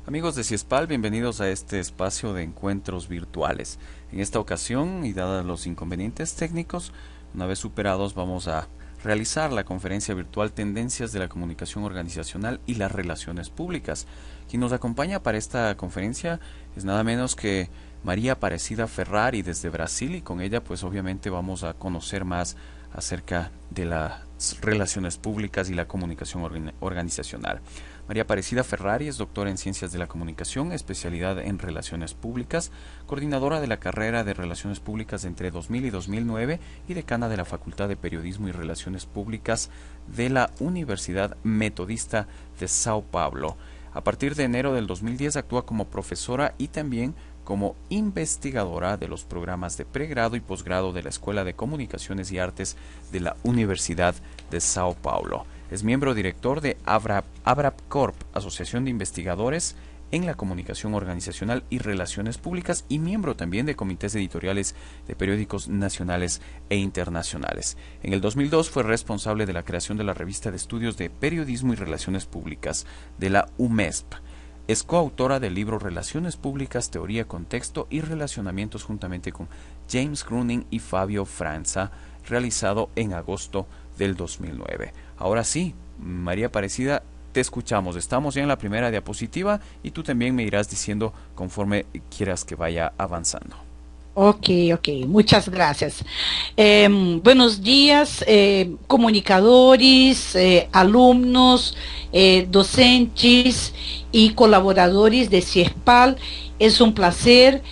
Amigos de CIESPAL, bienvenidos a este espacio de encuentros virtuales. En esta ocasión, y dadas los inconvenientes técnicos, una vez superados, vamos a realizar la conferencia virtual Tendencias de la Comunicación Organizacional y las Relaciones Públicas. Quien nos acompaña para esta conferencia es nada menos que María Aparecida Ferrari desde Brasil, y con ella pues obviamente vamos a conocer más acerca de las relaciones públicas y la comunicación organizacional. María Aparecida Ferrari es doctora en Ciencias de la Comunicación, especialidad en Relaciones Públicas, coordinadora de la carrera de Relaciones Públicas entre 2000 y 2009 y decana de la Facultad de Periodismo y Relaciones Públicas de la Universidad Metodista de Sao Paulo. A partir de enero del 2010 actúa como profesora y también como investigadora de los programas de pregrado y posgrado de la Escuela de Comunicaciones y Artes de la Universidad de Sao Paulo. Es miembro director de ABRAPCorp, Asociación de Investigadores en la Comunicación Organizacional y Relaciones Públicas, y miembro también de comités editoriales de periódicos nacionales e internacionales. En el 2002 fue responsable de la creación de la revista de estudios de periodismo y relaciones públicas de la UMESP. Es coautora del libro Relaciones Públicas, Teoría, Contexto y Relacionamientos juntamente con James Gruning y Fabio Franza, realizado en agosto del 2009. Ahora sí, María Aparecida, te escuchamos. Estamos ya en la primera diapositiva y tú también me irás diciendo conforme quieras que vaya avanzando. Ok, ok, muchas gracias. Buenos días, comunicadores, alumnos, docentes y colaboradores de CIESPAL. Es un placer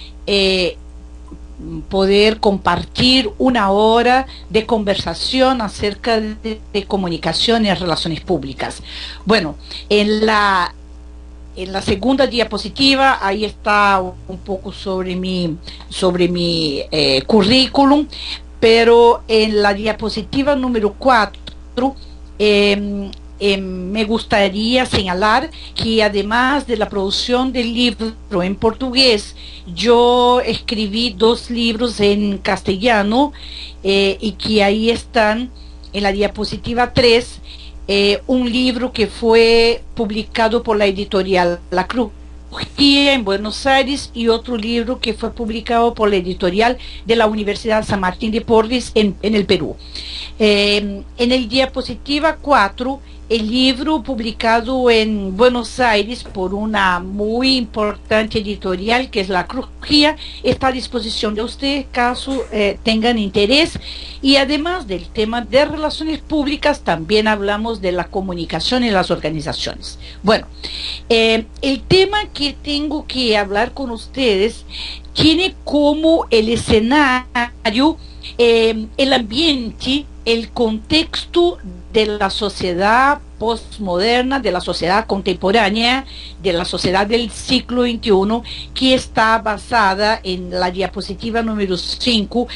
poder compartir una hora de conversación acerca de comunicación y relaciones públicas. Bueno, en la segunda diapositiva, ahí está un poco sobre mi currículum, pero en la diapositiva número 4, me gustaría señalar que además de la producción del libro en portugués, yo escribí 2 libros en castellano, y que ahí están en la diapositiva 3. Un libro que fue publicado por la editorial La Crujía en Buenos Aires, y otro libro que fue publicado por la editorial de la Universidad San Martín de Porres en el Perú. En el diapositiva 4, el libro publicado en Buenos Aires por una muy importante editorial que es La Crujía está a disposición de ustedes caso tengan interés. Y además del tema de relaciones públicas, también hablamos de la comunicación en las organizaciones. Bueno, el tema que tengo que hablar con ustedes tiene como el escenario el ambiente, el contexto de la sociedad postmoderna, de la sociedad contemporánea, de la sociedad del siglo XXI, que está basada en la diapositiva número 5,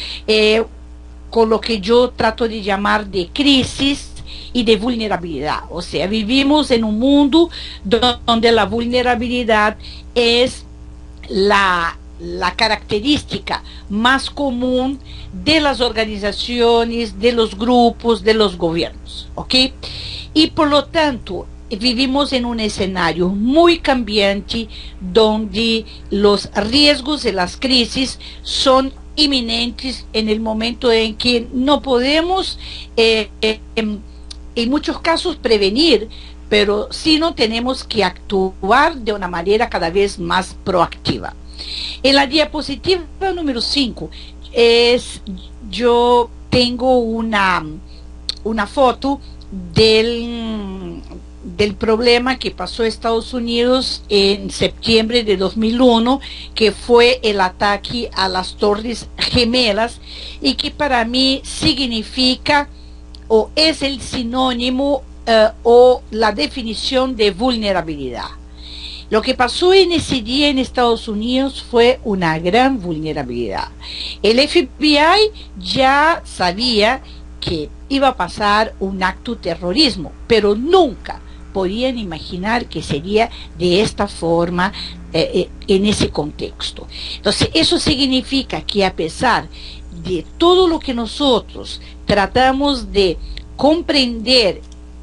con lo que yo trato de llamar de crisis y de vulnerabilidad. O sea, vivimos en un mundo donde la vulnerabilidad es la característica más común de las organizaciones, de los grupos, de los gobiernos, ¿ok? Y por lo tanto, vivimos en un escenario muy cambiante donde los riesgos de las crisis son inminentes en el momento en que no podemos, en muchos casos, prevenir, pero sí no tenemos que actuar de una manera cada vez más proactiva. En la diapositiva número 5, yo tengo una foto del problema que pasó en Estados Unidos en septiembre de 2001, que fue el ataque a las Torres Gemelas, y que para mí significa o es el sinónimo o la definición de vulnerabilidad. Lo que pasó en ese día en Estados Unidos fue una gran vulnerabilidad. El FBI ya sabía que iba a pasar un acto de terrorismo, pero nunca podían imaginar que sería de esta forma, en ese contexto. Entonces, eso significa que a pesar de todo lo que nosotros tratamos de comprender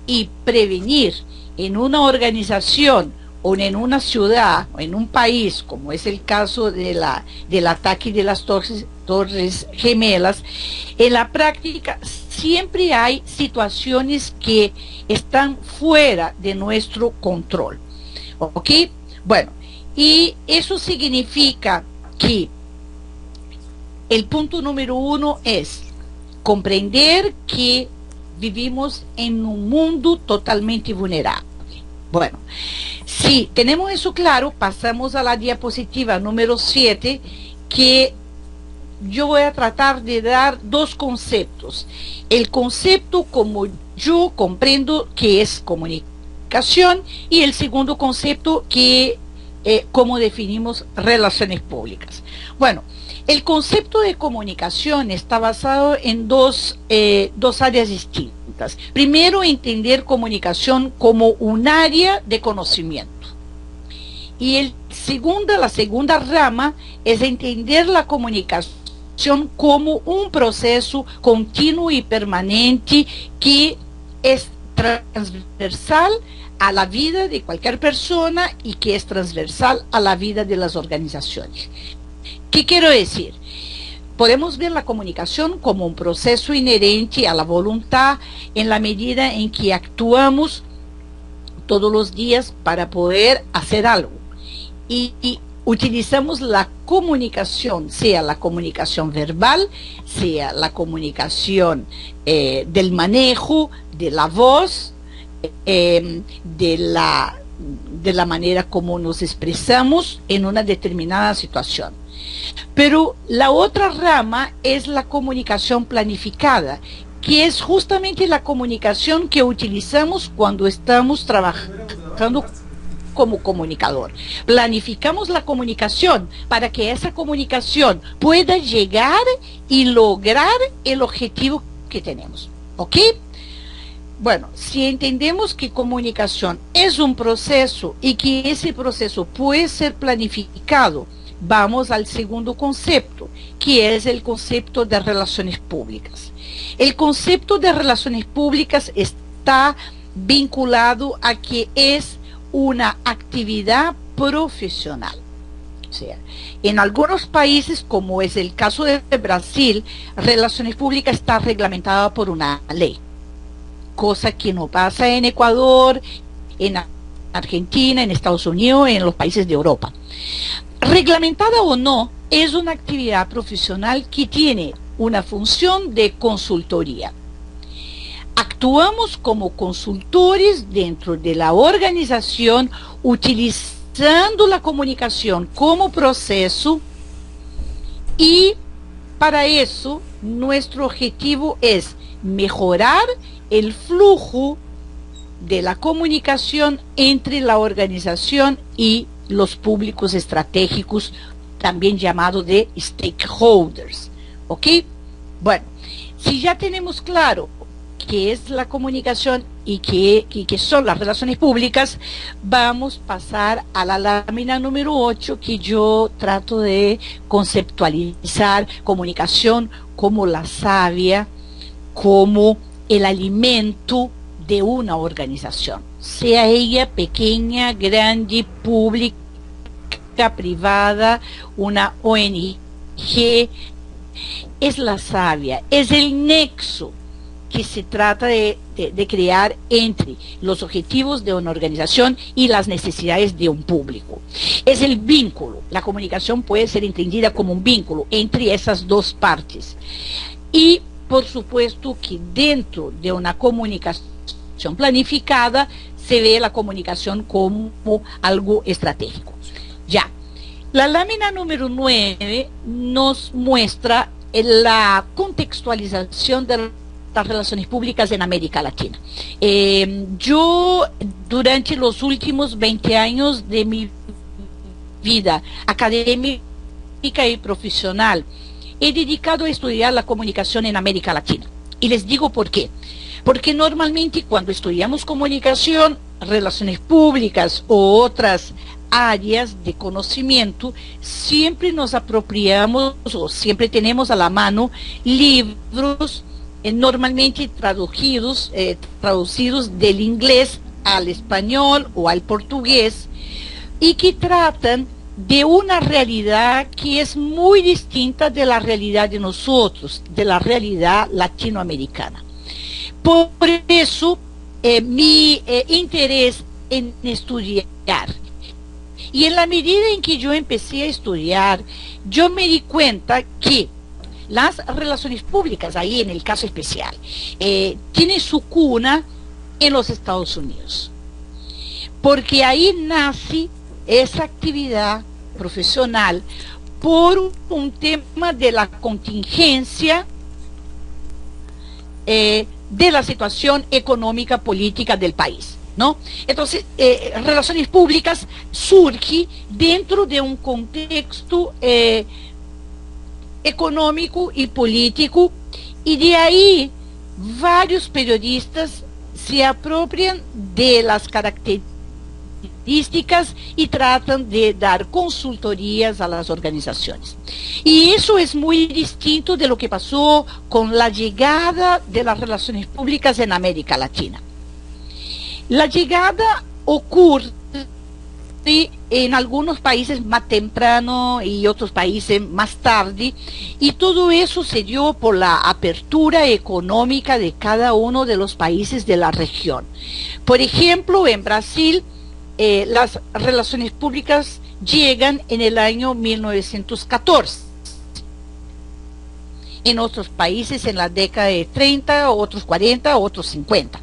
y prevenir en una organización o en una ciudad o en un país, como es el caso del ataque de las torres Gemelas, en la práctica siempre hay situaciones que están fuera de nuestro control. ¿Ok? Bueno, y eso significa que el punto número 1 es comprender que vivimos en un mundo totalmente vulnerable. Bueno, si tenemos eso claro, pasamos a la diapositiva número 7, que yo voy a tratar de dar dos conceptos. El concepto como yo comprendo que es comunicación, y el segundo concepto que cómo definimos relaciones públicas. Bueno, el concepto de comunicación está basado en dos áreas distintas. Primero, entender comunicación como un área de conocimiento. Y la segunda rama es entender la comunicación como un proceso continuo y permanente que es transversal a la vida de cualquier persona y que es transversal a la vida de las organizaciones. ¿Qué quiero decir? Podemos ver la comunicación como un proceso inherente a la voluntad en la medida en que actuamos todos los días para poder hacer algo. Y utilizamos la comunicación, sea la comunicación verbal, sea la comunicación del manejo, de la voz, de la manera como nos expresamos en una determinada situación. Pero la otra rama es la comunicación planificada, que es justamente la comunicación que utilizamos cuando estamos trabajando como comunicador. Planificamos la comunicación para que esa comunicación pueda llegar y lograr el objetivo que tenemos. ¿Ok? Bueno, si entendemos que comunicación es un proceso y que ese proceso puede ser planificado, vamos al segundo concepto, que es el concepto de relaciones públicas. El concepto de relaciones públicas está vinculado a que es una actividad profesional. O sea, en algunos países, como es el caso de Brasil, relaciones públicas está reglamentada por una ley, cosa que no pasa en Ecuador, en Argentina, en Estados Unidos, en los países de Europa. Reglamentada o no, es una actividad profesional que tiene una función de consultoría. Actuamos como consultores dentro de la organización, utilizando la comunicación como proceso, y para eso nuestro objetivo es mejorar el flujo de la comunicación entre la organización y los públicos estratégicos, también llamados de stakeholders. ¿Ok? Bueno, si ya tenemos claro qué es la comunicación y qué son las relaciones públicas, vamos a pasar a la lámina número 8, que yo trato de conceptualizar comunicación como la savia, como el alimento de una organización, sea ella pequeña, grande, pública, privada, una ONG. Es la savia, es el nexo que se trata de crear entre los objetivos de una organización y las necesidades de un público. Es el vínculo. La comunicación puede ser entendida como un vínculo entre esas dos partes. Y por supuesto que dentro de una comunicación planificada se ve la comunicación como algo estratégico. Ya, la lámina número 9 nos muestra la contextualización de las relaciones públicas en América Latina. Yo, durante los últimos 20 años de mi vida académica y profesional, he dedicado a estudiar la comunicación en América Latina. Y les digo por qué. Porque normalmente cuando estudiamos comunicación, relaciones públicas o otras áreas de conocimiento, siempre nos apropiamos o siempre tenemos a la mano libros normalmente traducidos del inglés al español o al portugués, y que tratan de una realidad que es muy distinta de la realidad de nosotros, de la realidad latinoamericana. Por eso, mi interés en estudiar. Y en la medida en que yo empecé a estudiar, yo me di cuenta que las relaciones públicas, ahí en el caso especial, tienen su cuna en los Estados Unidos. Porque ahí nace esa actividad profesional por un tema de la contingencia de la situación económica política del país, ¿no? Entonces, relaciones públicas surge dentro de un contexto económico y político, y de ahí varios periodistas se apropian de las características y tratan de dar consultorías a las organizaciones. Y eso es muy distinto de lo que pasó con la llegada de las relaciones públicas en América Latina. La llegada ocurre en algunos países más temprano y otros países más tarde, y todo eso se dio por la apertura económica de cada uno de los países de la región. Por ejemplo, en Brasil, las relaciones públicas llegan en el año 1914. En otros países en la década de 30, otros 40, otros 50.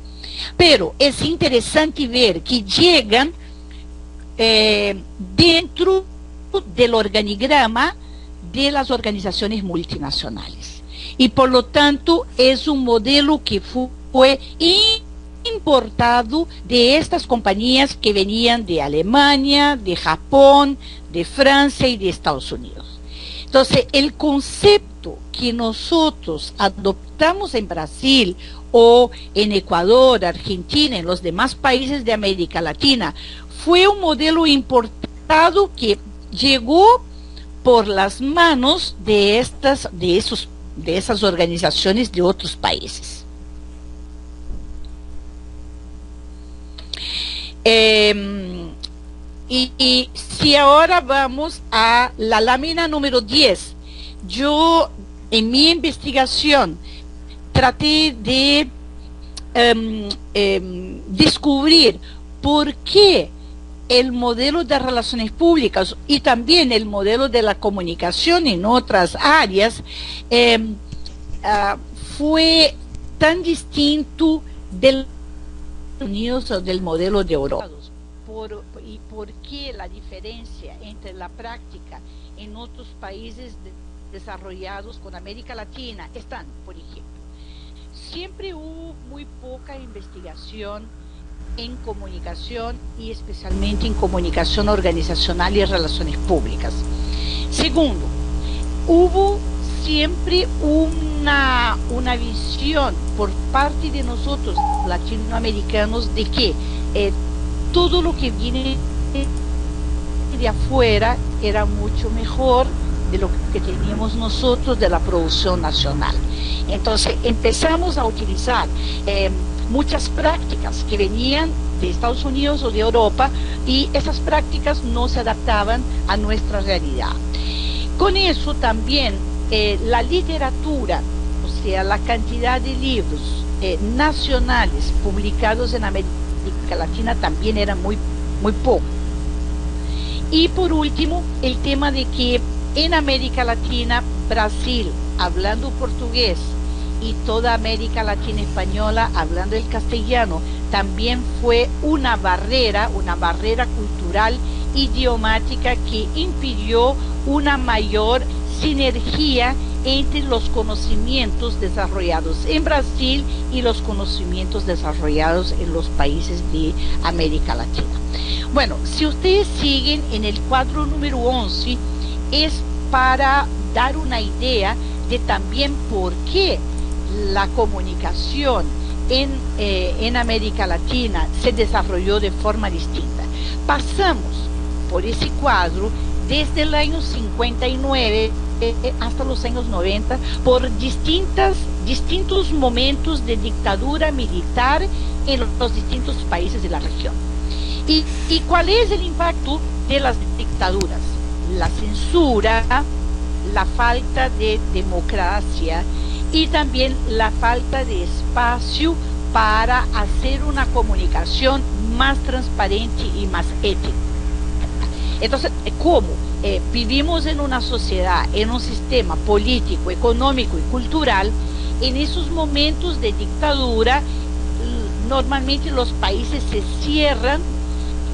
Pero es interesante ver que llegan dentro del organigrama de las organizaciones multinacionales. Y por lo tanto es un modelo que fue importado de estas compañías que venían de Alemania, de Japón, de Francia y de Estados Unidos. Entonces, el concepto que nosotros adoptamos en Brasil o en Ecuador, Argentina, en los demás países de América Latina, fue un modelo importado que llegó por las manos de esas organizaciones de otros países. Y si ahora vamos a la lámina número 10, yo en mi investigación traté de descubrir por qué el modelo de relaciones públicas y también el modelo de la comunicación en otras áreas fue tan distinto del Unidos o del modelo de Europa. Y por qué la diferencia entre la práctica en otros países desarrollados con América Latina están, por ejemplo, siempre hubo muy poca investigación en comunicación y especialmente en comunicación organizacional y relaciones públicas. Segundo, hubo siempre una visión por parte de nosotros latinoamericanos de que todo lo que viene de afuera era mucho mejor de lo que teníamos nosotros de la producción nacional. Entonces empezamos a utilizar muchas prácticas que venían de Estados Unidos o de Europa, y esas prácticas no se adaptaban a nuestra realidad. Con eso también la literatura, o sea, la cantidad de libros nacionales publicados en América Latina también era muy poco. Y por último, el tema de que en América Latina, Brasil hablando portugués y toda América Latina española hablando el castellano, también fue una barrera cultural, idiomática, que impidió una mayor sinergia entre los conocimientos desarrollados en Brasil y los conocimientos desarrollados en los países de América Latina. Bueno, si ustedes siguen en el cuadro número 11, es para dar una idea de también por qué la comunicación en América Latina se desarrolló de forma distinta. Pasamos por ese cuadro desde el año 59 hasta los años 90 por distintos momentos de dictadura militar en los distintos países de la región. ¿Y cuál es el impacto de las dictaduras? La censura, la falta de democracia y también la falta de espacio para hacer una comunicación más transparente y más ética. Entonces, ¿cómo? Vivimos en una sociedad, en un sistema político, económico y cultural. En esos momentos de dictadura, normalmente los países se cierran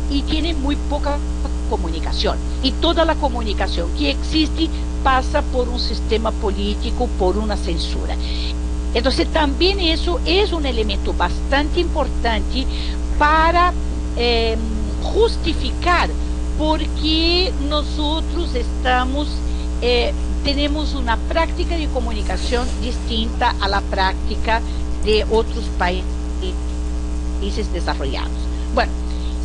y tienen muy poca comunicación. Y toda la comunicación que existe pasa por un sistema político, por una censura. Entonces también eso es un elemento bastante importante para justificar por qué nosotros tenemos una práctica de comunicación distinta a la práctica de otros países desarrollados. Bueno,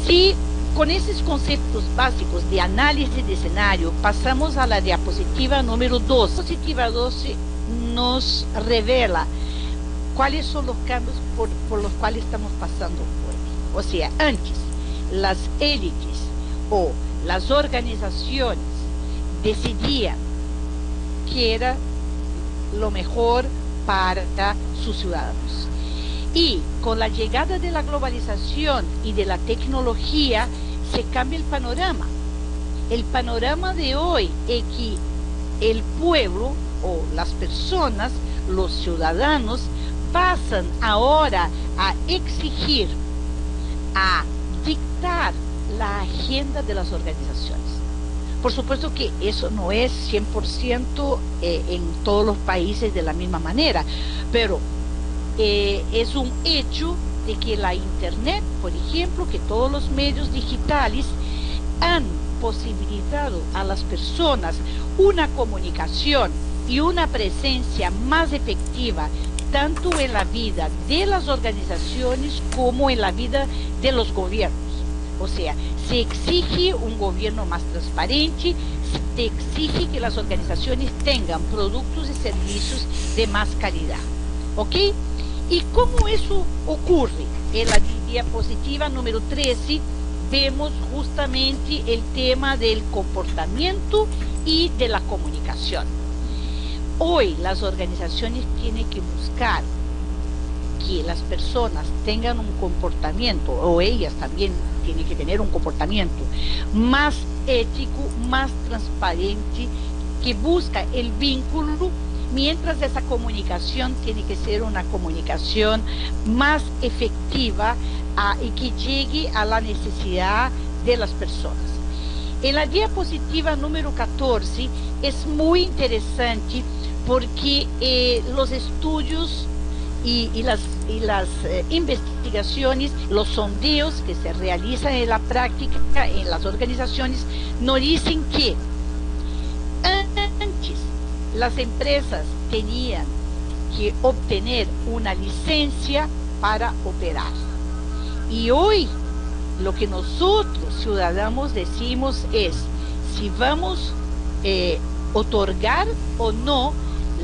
si con esos conceptos básicos de análisis de escenario pasamos a la diapositiva número 2. La diapositiva 12 nos revela cuáles son los cambios por los cuales estamos pasando hoy. O sea, antes las élites o las organizaciones decidían qué era lo mejor para sus ciudadanos. Y con la llegada de la globalización y de la tecnología se cambia el panorama. El panorama de hoy es que el pueblo o las personas, los ciudadanos, pasan ahora a exigir, a dictar la agenda de las organizaciones. Por supuesto que eso no es 100% en todos los países de la misma manera, pero es un hecho de que la Internet, por ejemplo, que todos los medios digitales han posibilitado a las personas una comunicación y una presencia más efectiva tanto en la vida de las organizaciones como en la vida de los gobiernos. O sea, se exige un gobierno más transparente, se exige que las organizaciones tengan productos y servicios de más calidad. ¿Ok? ¿Y cómo eso ocurre? En la diapositiva número 13 vemos justamente el tema del comportamiento y de la comunicación. Hoy las organizaciones tienen que buscar que las personas tengan un comportamiento, o ellas también tienen que tener un comportamiento más ético, más transparente, que busca el vínculo, mientras esa comunicación tiene que ser una comunicación más efectiva y que llegue a la necesidad de las personas. En la diapositiva número 14 es muy interesante porque los estudios y las investigaciones, los sondeos que se realizan en la práctica en las organizaciones nos dicen que antes las empresas tenían que obtener una licencia para operar. Y hoy lo que nosotros ciudadanos decimos es si vamos a otorgar o no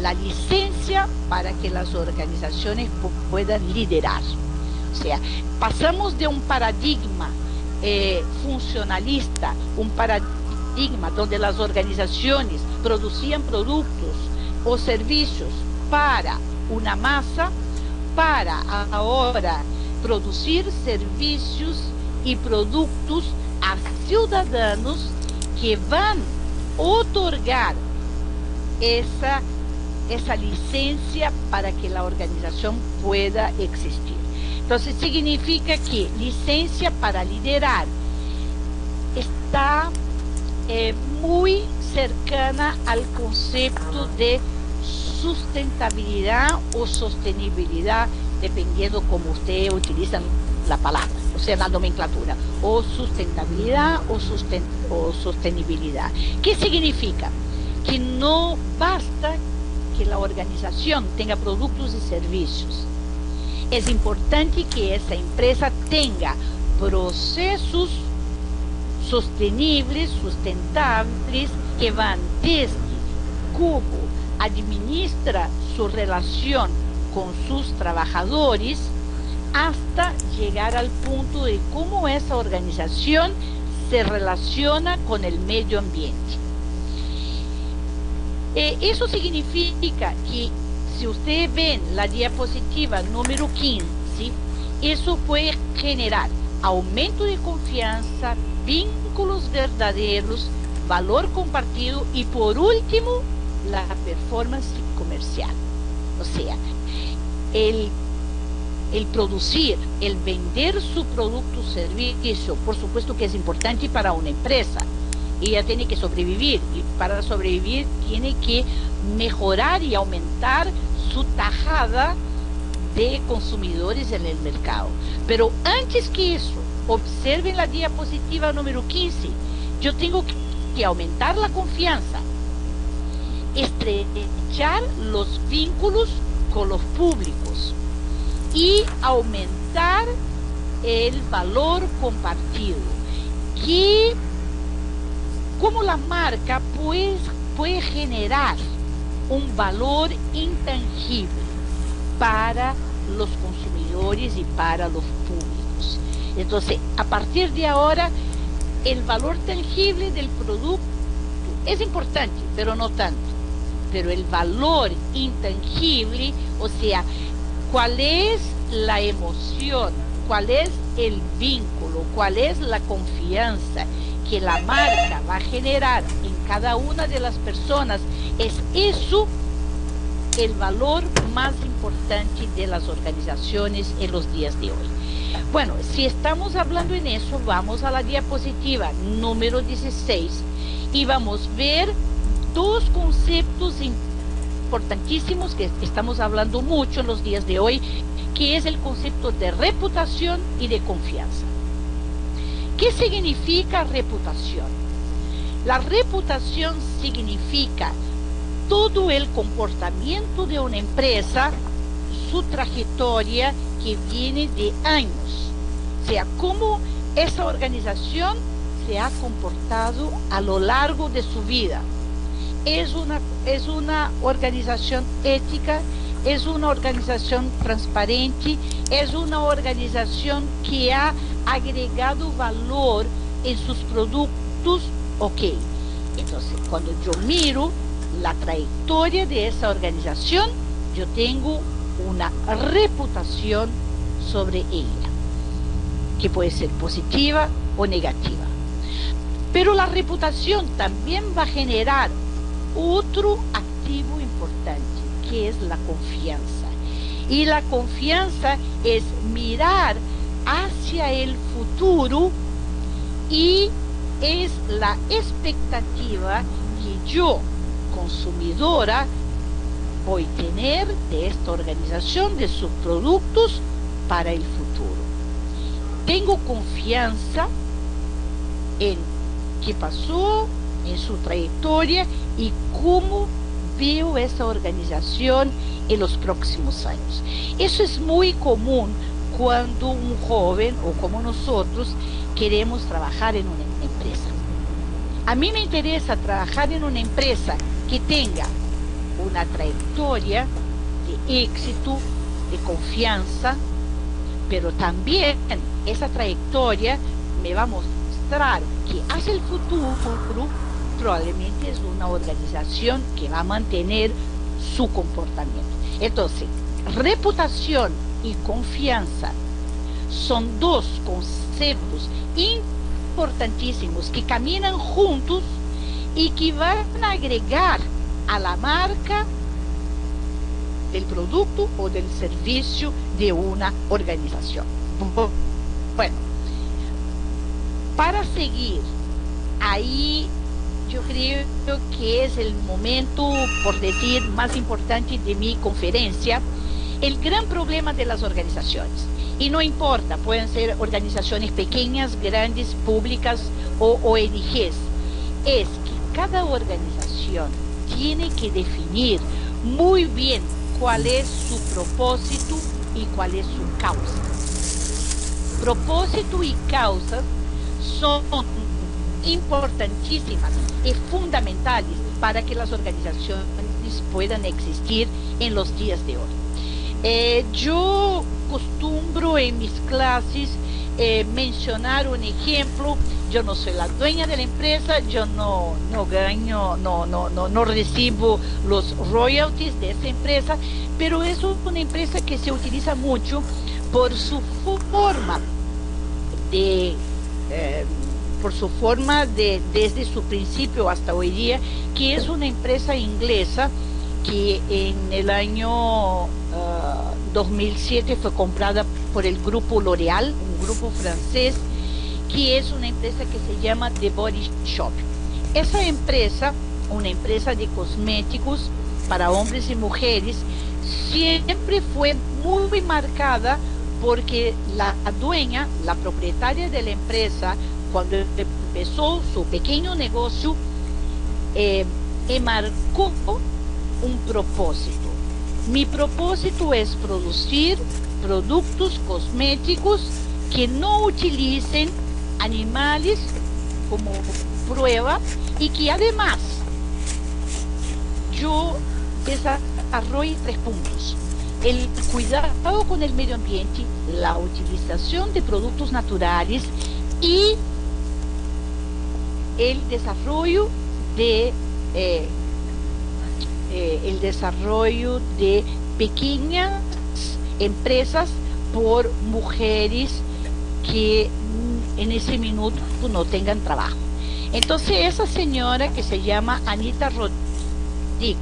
la licencia para que las organizaciones puedan liderar. O sea, pasamos de un paradigma funcionalista, un paradigma donde las organizaciones producían productos o servicios para una masa, para ahora producir servicios y productos a ciudadanos que van a otorgar esa licencia para que la organización pueda existir. Entonces significa que licencia para liderar está muy cercana al concepto de sustentabilidad o sostenibilidad, dependiendo cómo usted utiliza la palabra, o sea, la nomenclatura, o sustentabilidad o sostenibilidad. ¿Qué significa? Que no basta que la organización tenga productos y servicios. Es importante que esa empresa tenga procesos sostenibles, sustentables, que van desde cómo administra su relación con sus trabajadores hasta llegar al punto de cómo esa organización se relaciona con el medio ambiente. Eso significa que si ustedes ven la diapositiva número 15, eso puede generar aumento de confianza, vínculos verdaderos, valor compartido y por último, la performance comercial. O sea, el producir, el vender su producto o servicio, por supuesto que es importante para una empresa. Ella tiene que sobrevivir y para sobrevivir tiene que mejorar y aumentar su tajada de consumidores en el mercado. Pero antes que eso, observen la diapositiva número 15, yo tengo que aumentar la confianza, estrechar los vínculos con los públicos y aumentar el valor compartido, que como la marca puede generar un valor intangible para los consumidores y para los públicos. Entonces, a partir de ahora, el valor tangible del producto es importante, pero no tanto. Pero el valor intangible, o sea, cuál es la emoción, cuál es el vínculo, cuál es la confianza que la marca va a generar en cada una de las personas, es eso el valor más importante de las organizaciones en los días de hoy. Bueno, si estamos hablando en eso, vamos a la diapositiva número 16 y vamos a ver dos conceptos importantísimos que estamos hablando mucho en los días de hoy, que es el concepto de reputación y de confianza. ¿Qué significa reputación? La reputación significa todo el comportamiento de una empresa, su trayectoria que viene de años. O sea, cómo esa organización se ha comportado a lo largo de su vida. Es una organización ética, es una organización transparente, es una organización que ha agregado valor en sus productos. Ok, entonces cuando yo miro la trayectoria de esa organización, yo tengo una reputación sobre ella, que puede ser positiva o negativa. Pero la reputación también va a generar otro activo importante, que es la confianza. Y la confianza es mirar hacia el futuro y es la expectativa que yo, consumidora, voy a tener de esta organización, de sus productos para el futuro. Tengo confianza en qué pasó, en su trayectoria y cómo veo esa organización en los próximos años. Eso es muy común cuando un joven o como nosotros queremos trabajar en una empresa. A mí me interesa trabajar en una empresa que tenga una trayectoria de éxito, de confianza, pero también esa trayectoria me va a mostrar que hacia el futuro probablemente es una organización que va a mantener su comportamiento. Entonces, reputación y confianza son dos conceptos importantísimos que caminan juntos y que van a agregar a la marca del producto o del servicio de una organización. Bueno, para seguir, ahí yo creo que es el momento, por decir, más importante de mi conferencia, el gran problema de las organizaciones. Y no importa, pueden ser organizaciones pequeñas, grandes, públicas o ONGs. Es que cada organización tiene que definir muy bien cuál es su propósito y cuál es su causa. Propósito y causas son importantísimas y fundamentales para que las organizaciones puedan existir en los días de hoy. Yo acostumbro en mis clases mencionar un ejemplo. Yo no soy la dueña de la empresa, yo no gano, no recibo los royalties de esa empresa, pero es una empresa que se utiliza mucho por su forma de desde su principio hasta hoy día, que es una empresa inglesa que en el año 2007 fue comprada por el grupo L'Oréal, un grupo francés, que es una empresa que se llama The Body Shop. Esa empresa, una empresa de cosméticos para hombres y mujeres, siempre fue muy marcada porque la dueña, la propietaria de la empresa, cuando empezó su pequeño negocio, marcó un propósito. Mi propósito es producir productos cosméticos que no utilicen animales como prueba y que además yo desarrollo 3 puntos: el cuidado con el medio ambiente, la utilización de productos naturales y el desarrollo de pequeñas empresas por mujeres que en ese minuto no tengan trabajo. Entonces esa señora, que se llama Anita Roddick,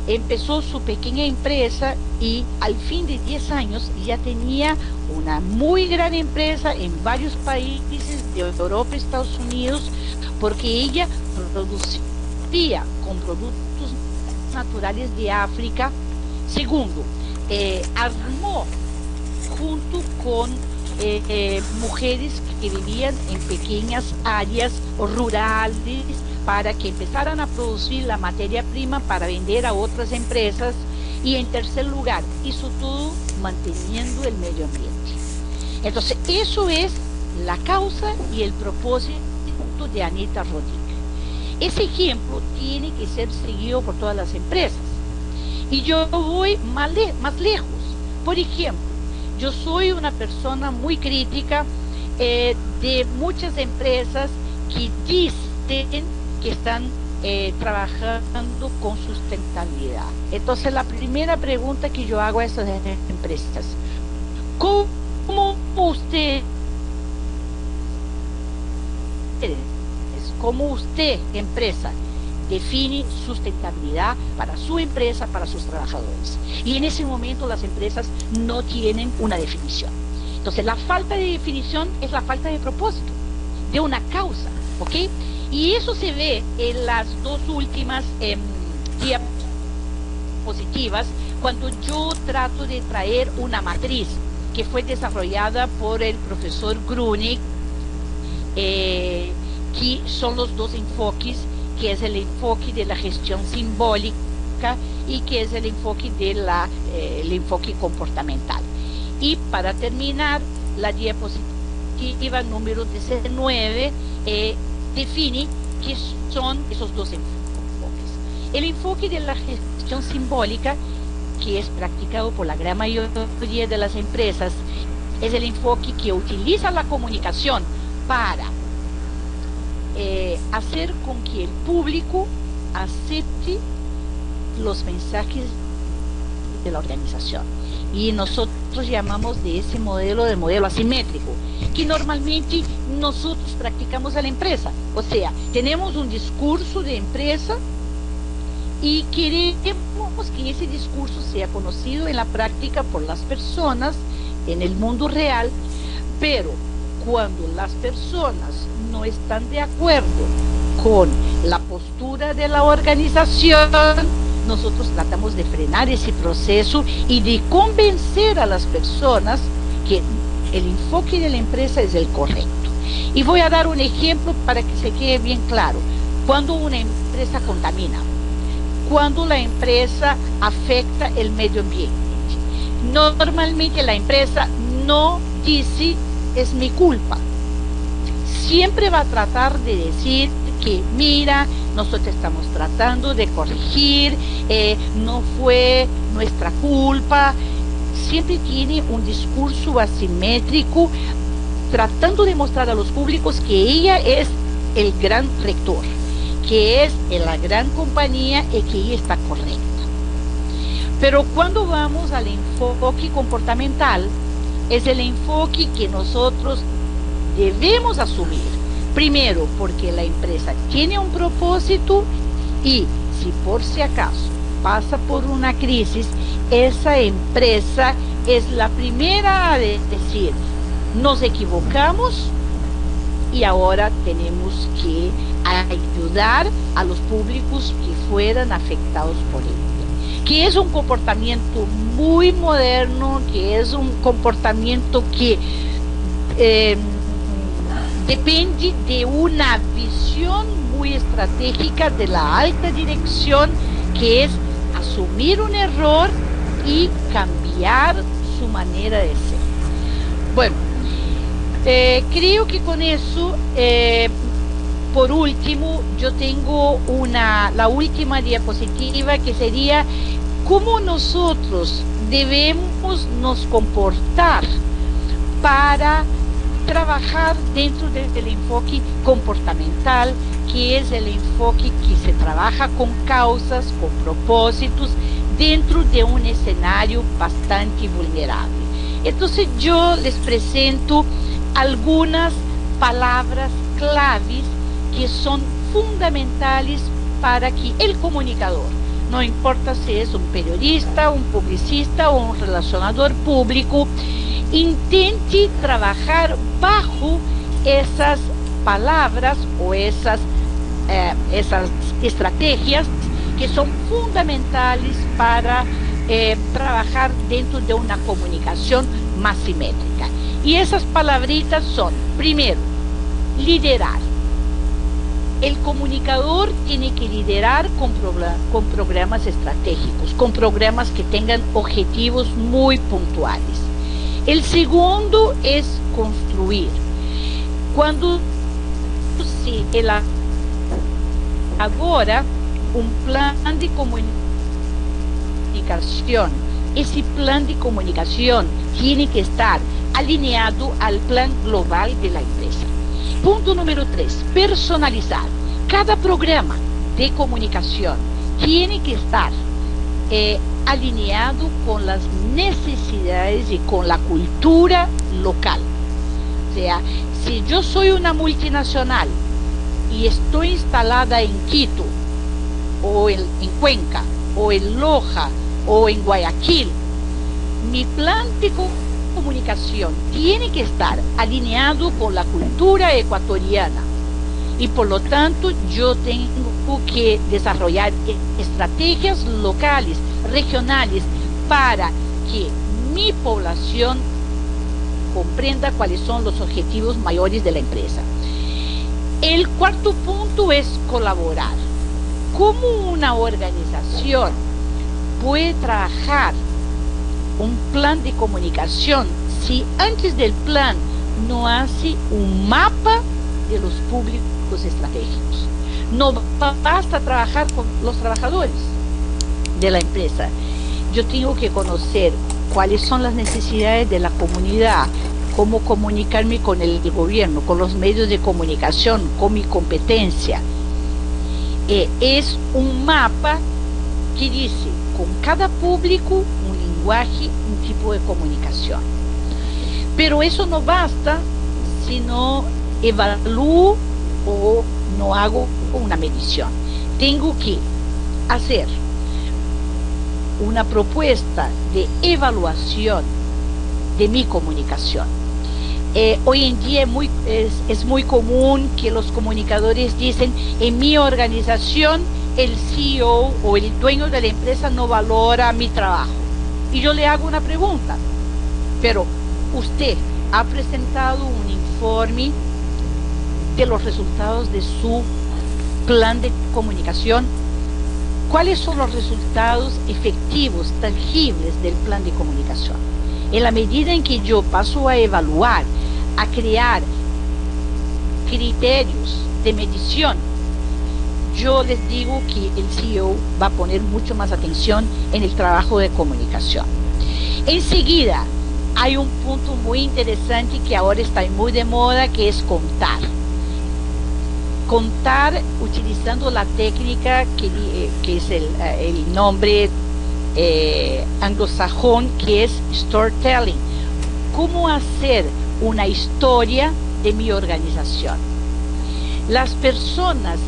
empezó su pequeña empresa y al fin de 10 años ya tenía una muy gran empresa en varios países de Europa y Estados Unidos, porque ella producía con productos naturales de África. Segundo, armó junto con mujeres que vivían en pequeñas áreas rurales para que empezaran a producir la materia prima para vender a otras empresas. Y en tercer lugar, hizo todo manteniendo el medio ambiente. Entonces, eso es la causa y el propósito de Anita Roddick. Ese ejemplo tiene que ser seguido por todas las empresas. Y yo voy más lejos. Por ejemplo, yo soy una persona muy crítica de muchas empresas que dicen que están trabajando con sustentabilidad. Entonces, la primera pregunta que yo hago a esas empresas: ¿cómo usted, empresa, define sustentabilidad para su empresa, para sus trabajadores? Y en ese momento las empresas no tienen una definición. Entonces, la falta de definición es la falta de propósito, de una causa, ¿ok? Y eso se ve en las 2 últimas diapositivas, cuando yo trato de traer una matriz que fue desarrollada por el profesor Grunig, que son los 2 enfoques, que es el enfoque de la gestión simbólica y que es el enfoque el enfoque comportamental. Y para terminar, la diapositiva número 19 define qué son esos 2 enfoques. El enfoque de la gestión simbólica, que es practicado por la gran mayoría de las empresas, es el enfoque que utiliza la comunicación para hacer con que el público acepte los mensajes de la organización. Y nosotros llamamos de ese modelo de modelo asimétrico, que normalmente nosotros practicamos en la empresa. O sea, tenemos un discurso de empresa y queremos que ese discurso sea conocido en la práctica por las personas en el mundo real, pero cuando las personas no están de acuerdo con la postura de la organización, nosotros tratamos de frenar ese proceso y de convencer a las personas que el enfoque de la empresa es el correcto. Y voy a dar un ejemplo para que se quede bien claro. Cuando una empresa contamina, cuando la empresa afecta el medio ambiente, normalmente la empresa no dice es mi culpa. Siempre va a tratar de decir que mira, nosotros estamos tratando de corregir, no fue nuestra culpa. siempre tiene un discurso asimétrico, tratando de mostrar a los públicos que ella es el gran rector, que es la gran compañía y que ella está correcta. Pero cuando vamos al enfoque comportamental, es el enfoque que nosotros debemos asumir. Primero, porque la empresa tiene un propósito y si por si acaso pasa por una crisis, esa empresa es la primera a decir, nos equivocamos y ahora tenemos que ayudar a los públicos que fueran afectados por ello. Que es un comportamiento muy moderno, que es un comportamiento que depende de una visión muy estratégica de la alta dirección, que es asumir un error y cambiar su manera de ser. Bueno, creo que con eso, por último, yo tengo la última diapositiva, que sería cómo nosotros debemos nos comportar para trabajar dentro del enfoque comportamental, que es el enfoque que se trabaja con causas, con propósitos, dentro de un escenario bastante vulnerable. Entonces yo les presento algunas palabras claves que son fundamentales para que el comunicador, no importa si es un periodista, un publicista o un relacionador público, intente trabajar bajo esas palabras o esas estrategias que son fundamentales para trabajar dentro de una comunicación más simétrica. Y esas palabritas son, primero, liderar. El comunicador tiene que liderar con programas estratégicos, con programas que tengan objetivos muy puntuales. El segundo es construir. Cuando se elabora un plan de comunicación, ese plan de comunicación tiene que estar alineado al plan global de la empresa. Punto número 3, personalizar. Cada programa de comunicación tiene que estar alineado con las necesidades y con la cultura local. O sea, si yo soy una multinacional y estoy instalada en Quito, o en Cuenca, o en Loja, o en Guayaquil, mi plan de comunicación tiene que estar alineado con la cultura ecuatoriana y por lo tanto yo tengo que desarrollar estrategias locales, regionales, para que mi población comprenda cuáles son los objetivos mayores de la empresa. El cuarto punto es colaborar. ¿Cómo una organización puede trabajar un plan de comunicación si antes del plan no hace un mapa de los públicos estratégicos? No basta trabajar con los trabajadores de la empresa. Yo tengo que conocer cuáles son las necesidades de la comunidad, cómo comunicarme con el gobierno, con los medios de comunicación, con mi competencia. Es un mapa que dice con cada público un lenguaje, un tipo de comunicación. Pero eso no basta si no evalúo o no hago una medición. Tengo que hacer una propuesta de evaluación de mi comunicación. Hoy en día es muy común que los comunicadores dicen, en mi organización el CEO o el dueño de la empresa no valora mi trabajo. Y yo le hago una pregunta, pero usted ha presentado un informe de los resultados de su plan de comunicación. ¿Cuáles son los resultados efectivos, tangibles del plan de comunicación? En la medida en que yo paso a evaluar, a crear criterios de medición, yo les digo que el CEO va a poner mucho más atención en el trabajo de comunicación. Enseguida, hay un punto muy interesante que ahora está muy de moda, que es contar. Contar utilizando la técnica que es el nombre anglosajón, que es storytelling. ¿Cómo hacer una historia de mi organización? Las personas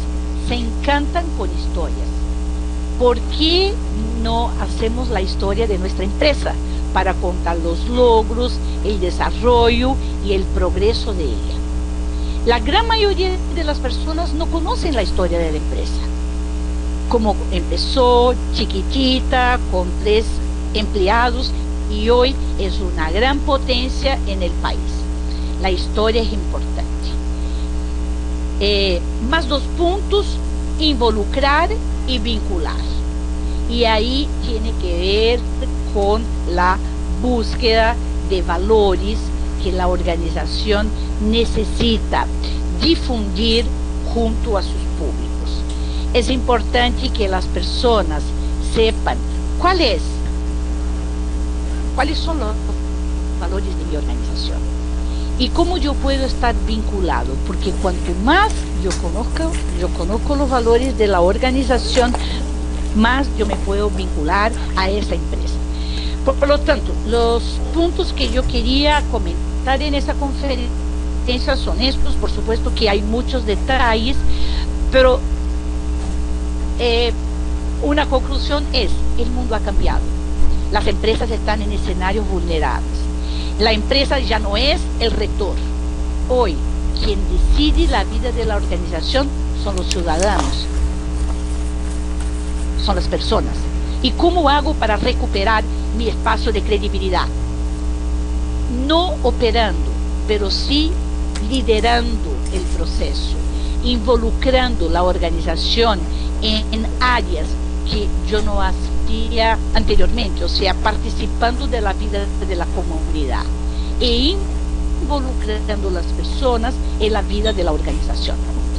se encantan con historias. ¿Por qué no hacemos la historia de nuestra empresa para contar los logros, el desarrollo y el progreso de ella? La gran mayoría de las personas no conocen la historia de la empresa. Cómo empezó chiquitita, con 3 empleados, y hoy es una gran potencia en el país. La historia es importante. Más 2 puntos: involucrar y vincular. Y ahí tiene que ver con la búsqueda de valores que la organización necesita difundir junto a sus públicos. Es importante que las personas sepan cuáles son los valores de mi organización y cómo yo puedo estar vinculado, porque cuanto más yo conozco los valores de la organización, más yo me puedo vincular a esa empresa. Por lo tanto, los puntos que yo quería comentar en esa conferencia son estos. Por supuesto que hay muchos detalles, pero una conclusión es: el mundo ha cambiado. Las empresas están en escenarios vulnerables. La empresa ya no es el rector. Hoy, quien decide la vida de la organización son los ciudadanos, son las personas. ¿Y cómo hago para recuperar mi espacio de credibilidad? No operando, pero sí liderando el proceso, involucrando la organización en áreas que yo no hacía anteriormente, o sea, participando de la vida de la comunidad e involucrando a las personas en la vida de la organización.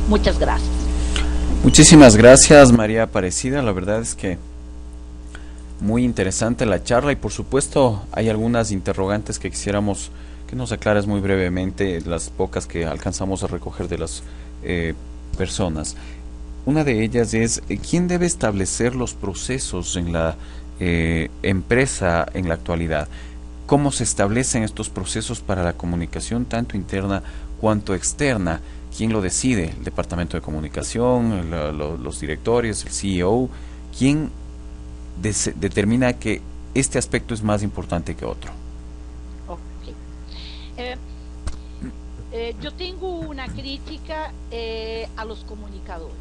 Muchas gracias. Muchísimas gracias, María Aparecida. La verdad es que muy interesante la charla, y por supuesto hay algunas interrogantes que quisiéramos que nos aclares muy brevemente, las pocas que alcanzamos a recoger de las personas. Una de ellas es: ¿quién debe establecer los procesos en la empresa en la actualidad? ¿Cómo se establecen estos procesos para la comunicación tanto interna cuanto externa? ¿Quién lo decide? ¿El departamento de comunicación, los directorios, el CEO? ¿Quién determina que este aspecto es más importante que otro? Okay. Yo tengo una crítica a los comunicadores.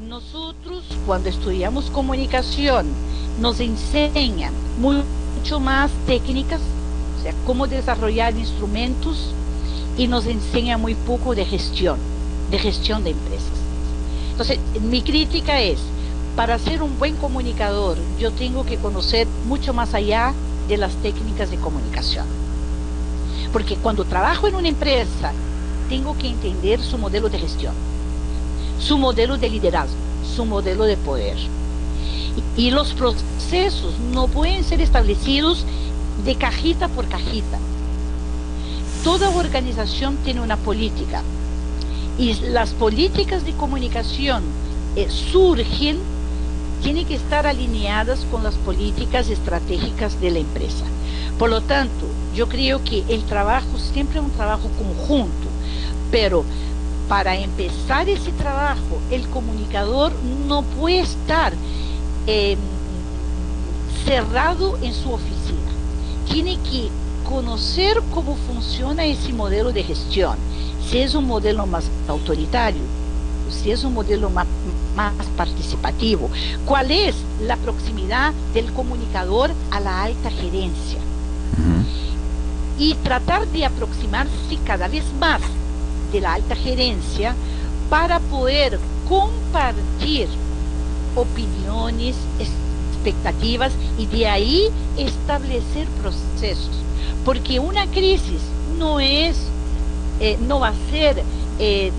Nosotros, cuando estudiamos comunicación, nos enseñan mucho más técnicas, o sea, cómo desarrollar instrumentos, y nos enseña muy poco de gestión de empresas. Entonces, mi crítica es: para ser un buen comunicador, yo tengo que conocer mucho más allá de las técnicas de comunicación. Porque cuando trabajo en una empresa, tengo que entender su modelo de gestión, su modelo de liderazgo, su modelo de poder. Y los procesos no pueden ser establecidos de cajita por cajita. Toda organización tiene una política, y las políticas de comunicación tienen que estar alineadas con las políticas estratégicas de la empresa. Por lo tanto, yo creo que el trabajo siempre es un trabajo conjunto, pero para empezar ese trabajo, el comunicador no puede estar cerrado en su oficina. Tiene que conocer cómo funciona ese modelo de gestión, si es un modelo más autoritario, si es un modelo más participativo, cuál es la proximidad del comunicador a la alta gerencia, y tratar de aproximarse cada vez más de la alta gerencia para poder compartir opiniones, expectativas, y de ahí establecer procesos, porque una crisis no va a ser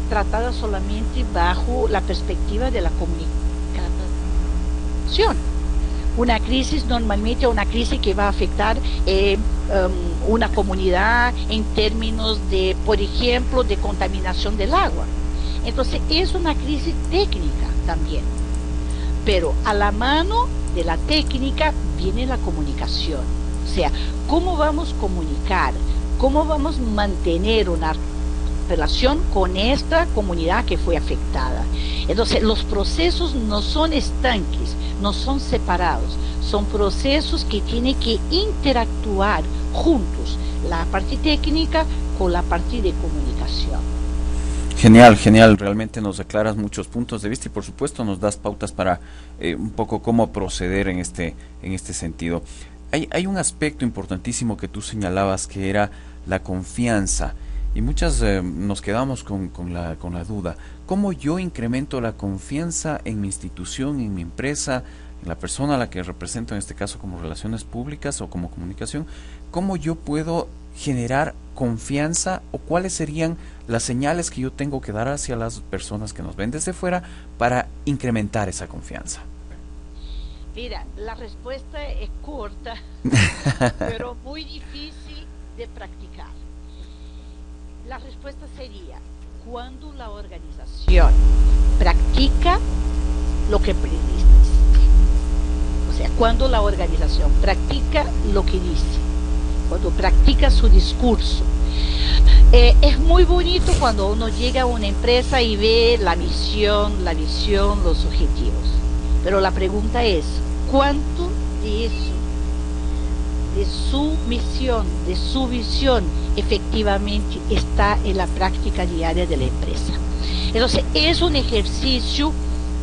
tratada solamente bajo la perspectiva de la comunicación, Una crisis normalmente es una crisis que va a afectar una comunidad en términos de, por ejemplo, de contaminación del agua. Entonces es una crisis técnica también, pero a la mano de la técnica viene la comunicación. O sea, ¿cómo vamos a comunicar? ¿Cómo vamos a mantener una relación con esta comunidad que fue afectada? Entonces, los procesos no son estanques, no son separados, son procesos que tienen que interactuar juntos, la parte técnica con la parte de comunicación. Genial, genial, realmente nos aclaras muchos puntos de vista y por supuesto nos das pautas para un poco cómo proceder en este sentido. Hay un aspecto importantísimo que tú señalabas que era la confianza y muchas nos quedamos con la duda. ¿Cómo yo incremento la confianza en mi institución, en mi empresa, en la persona a la que represento, en este caso como relaciones públicas o como comunicación? ¿Cómo yo puedo generar confianza o cuáles serían las señales que yo tengo que dar hacia las personas que nos ven desde fuera para incrementar esa confianza? Mira, la respuesta es corta, pero muy difícil de practicar. La respuesta sería, cuando la organización practica lo que predice. O sea, cuando la organización practica lo que dice, cuando practica su discurso. Es muy bonito cuando uno llega a una empresa y ve la misión, la visión, los objetivos. Pero la pregunta es, ¿cuánto de eso, de su misión, de su visión, efectivamente está en la práctica diaria de la empresa? Entonces, es un ejercicio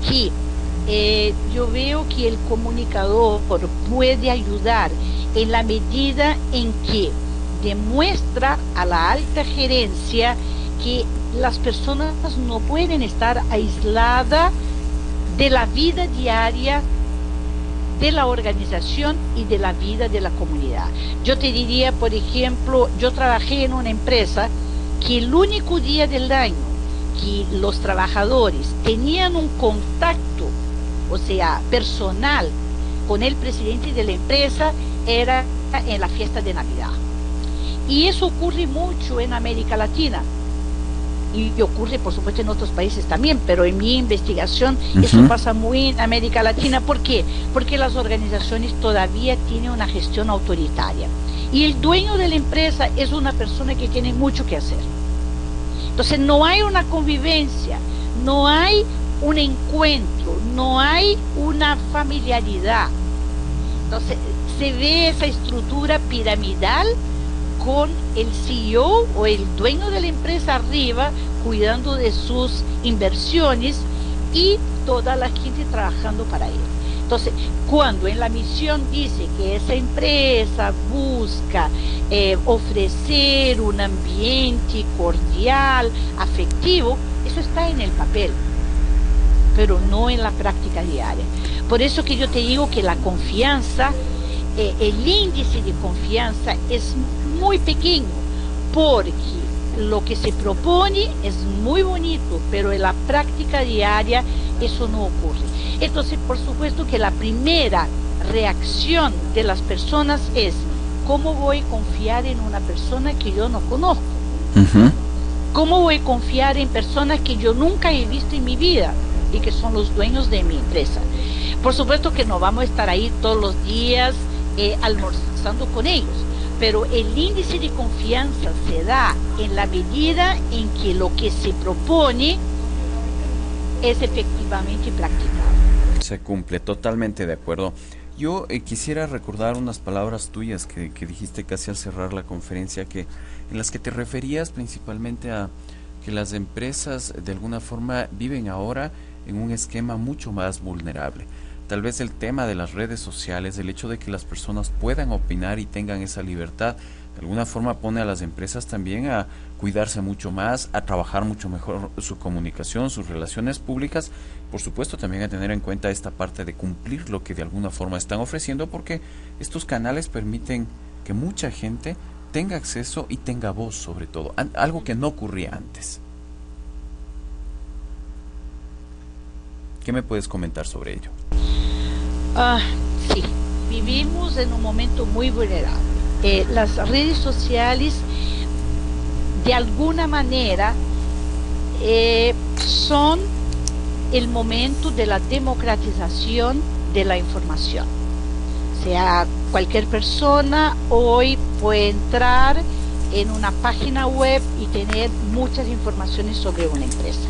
que yo veo que el comunicador puede ayudar en la medida en que demuestra a la alta gerencia que las personas no pueden estar aisladas de la vida diaria de la organización y de la vida de la comunidad. Yo te diría, por ejemplo, yo trabajé en una empresa que el único día del año que los trabajadores tenían un contacto, o sea, personal, con el presidente de la empresa era en la fiesta de Navidad. Y eso ocurre mucho en América Latina. Y ocurre, por supuesto, en otros países también, pero en mi investigación eso pasa muy en América Latina. ¿Por qué? Porque las organizaciones todavía tienen una gestión autoritaria. Y el dueño de la empresa es una persona que tiene mucho que hacer. Entonces no hay una convivencia, no hay un encuentro, no hay una familiaridad. Entonces se ve esa estructura piramidal con el CEO o el dueño de la empresa arriba cuidando de sus inversiones y toda la gente trabajando para él. Entonces, cuando en la misión dice que esa empresa busca ofrecer un ambiente cordial, afectivo, eso está en el papel, pero no en la práctica diaria. Por eso que yo te digo que la confianza, el índice de confianza es muy pequeño, porque lo que se propone es muy bonito, pero en la práctica diaria eso no ocurre. Entonces, por supuesto que la primera reacción de las personas es, ¿cómo voy a confiar en una persona que yo no conozco? ¿Cómo voy a confiar en personas que yo nunca he visto en mi vida y que son los dueños de mi empresa? Por supuesto que no vamos a estar ahí todos los días almorzando con ellos, pero el índice de confianza se da en la medida en que lo que se propone es efectivamente practicado. Se cumple, totalmente de acuerdo. Yo quisiera recordar unas palabras tuyas que dijiste casi al cerrar la conferencia, en las que te referías principalmente a que las empresas de alguna forma viven ahora en un esquema mucho más vulnerable. Tal vez el tema de las redes sociales, el hecho de que las personas puedan opinar y tengan esa libertad, de alguna forma pone a las empresas también a cuidarse mucho más, a trabajar mucho mejor su comunicación, sus relaciones públicas, por supuesto también a tener en cuenta esta parte de cumplir lo que de alguna forma están ofreciendo, porque estos canales permiten que mucha gente tenga acceso y tenga voz sobre todo, algo que no ocurría antes. ¿Qué me puedes comentar sobre ello? Ah, sí, vivimos en un momento muy vulnerable. Las redes sociales, de alguna manera, son el momento de la democratización de la información. O sea, cualquier persona hoy puede entrar en una página web y tener muchas informaciones sobre una empresa.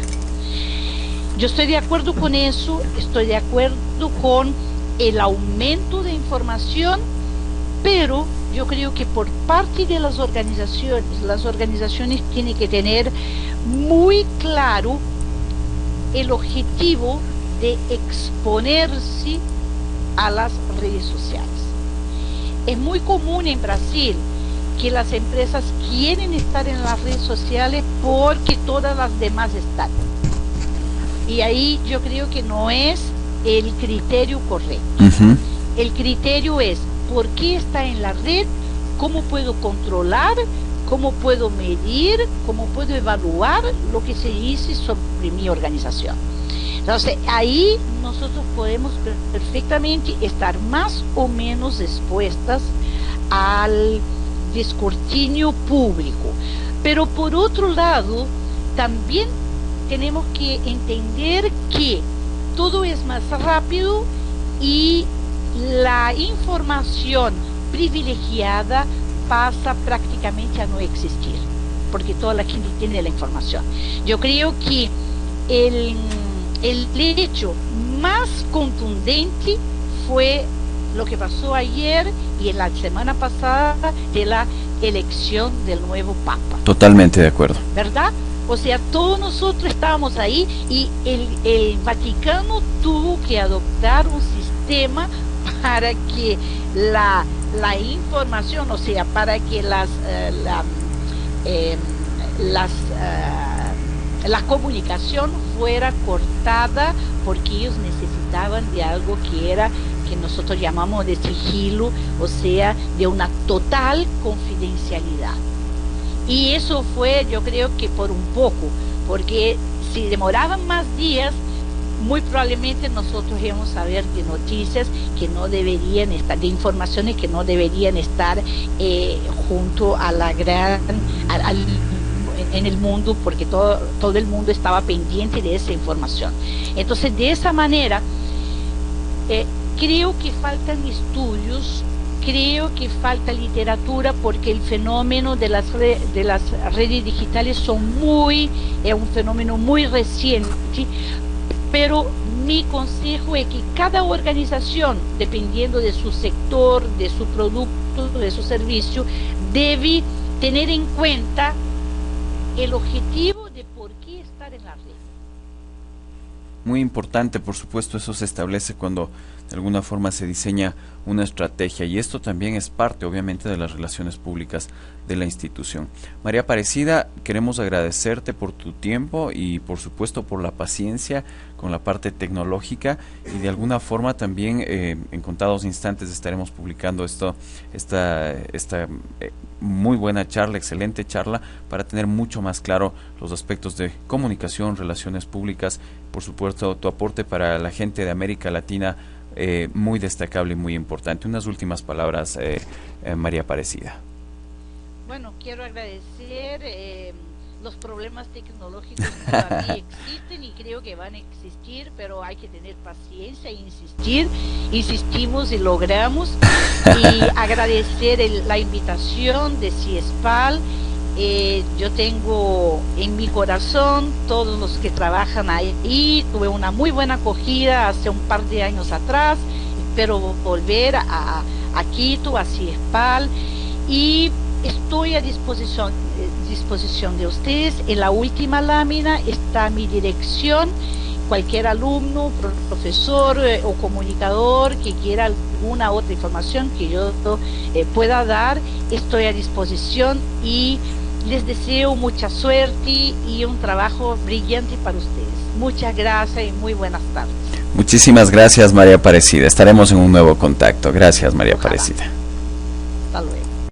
Yo estoy de acuerdo con eso, estoy de acuerdo con el aumento de información, pero yo creo que por parte de las organizaciones tienen que tener muy claro el objetivo de exponerse a las redes sociales. Es muy común en Brasil que las empresas quieren estar en las redes sociales porque todas las demás están. Y ahí yo creo que no es el criterio correcto. Ujú. El criterio es por qué está en la red, cómo puedo controlar, cómo puedo medir, cómo puedo evaluar lo que se dice sobre mi organización. Entonces, ahí nosotros podemos perfectamente estar más o menos expuestas al escrutinio público. Pero por otro lado, también tenemos que entender que todo es más rápido y la información privilegiada pasa prácticamente a no existir, porque toda la gente tiene la información. Yo creo que el hecho más contundente fue lo que pasó ayer y en la semana pasada de la elección del nuevo Papa. Totalmente de acuerdo. ¿Verdad? O sea, todos nosotros estábamos ahí y el Vaticano tuvo que adoptar un sistema para que la información, o sea, para que la comunicación fuera cortada, porque ellos necesitaban de algo que nosotros llamamos de sigilo, o sea, de una total confidencialidad. Y eso fue, yo creo que por un poco, porque si demoraban más días, muy probablemente nosotros íbamos a saber de noticias que no deberían estar, de informaciones que no deberían estar junto a la en el mundo, porque todo el mundo estaba pendiente de esa información. Entonces, de esa manera, creo que faltan estudios, creo que falta literatura, porque el fenómeno de las redes digitales es un fenómeno muy reciente, pero mi consejo es que cada organización, dependiendo de su sector, de su producto, de su servicio, debe tener en cuenta el objetivo de por qué estar en la red. Muy importante, por supuesto, eso se establece cuando de alguna forma se diseña una estrategia, y esto también es parte, obviamente, de las relaciones públicas de la institución. María Aparecida, queremos agradecerte por tu tiempo y, por supuesto, por la paciencia con la parte tecnológica, y de alguna forma también en contados instantes estaremos publicando esta muy buena charla, excelente charla, para tener mucho más claro los aspectos de comunicación, relaciones públicas, por supuesto, tu aporte para la gente de América Latina, muy destacable y muy importante. Unas últimas palabras, María Aparecida. Bueno, quiero agradecer. Los problemas tecnológicos todavía existen y creo que van a existir, pero hay que tener paciencia e insistir. Insistimos y logramos. Y agradecer la invitación de CIESPAL. Yo tengo en mi corazón todos los que trabajan ahí. Tuve una muy buena acogida hace un par de años atrás. Espero volver a Quito, a CIESPAL, y estoy a disposición de ustedes. En la última lámina está mi dirección. Cualquier alumno, profesor o comunicador que quiera alguna otra información que yo pueda dar, estoy a disposición, y les deseo mucha suerte y un trabajo brillante para ustedes. Muchas gracias y muy buenas tardes. Muchísimas gracias, María Aparecida. Estaremos en un nuevo contacto. Gracias, María Ojalá. Aparecida.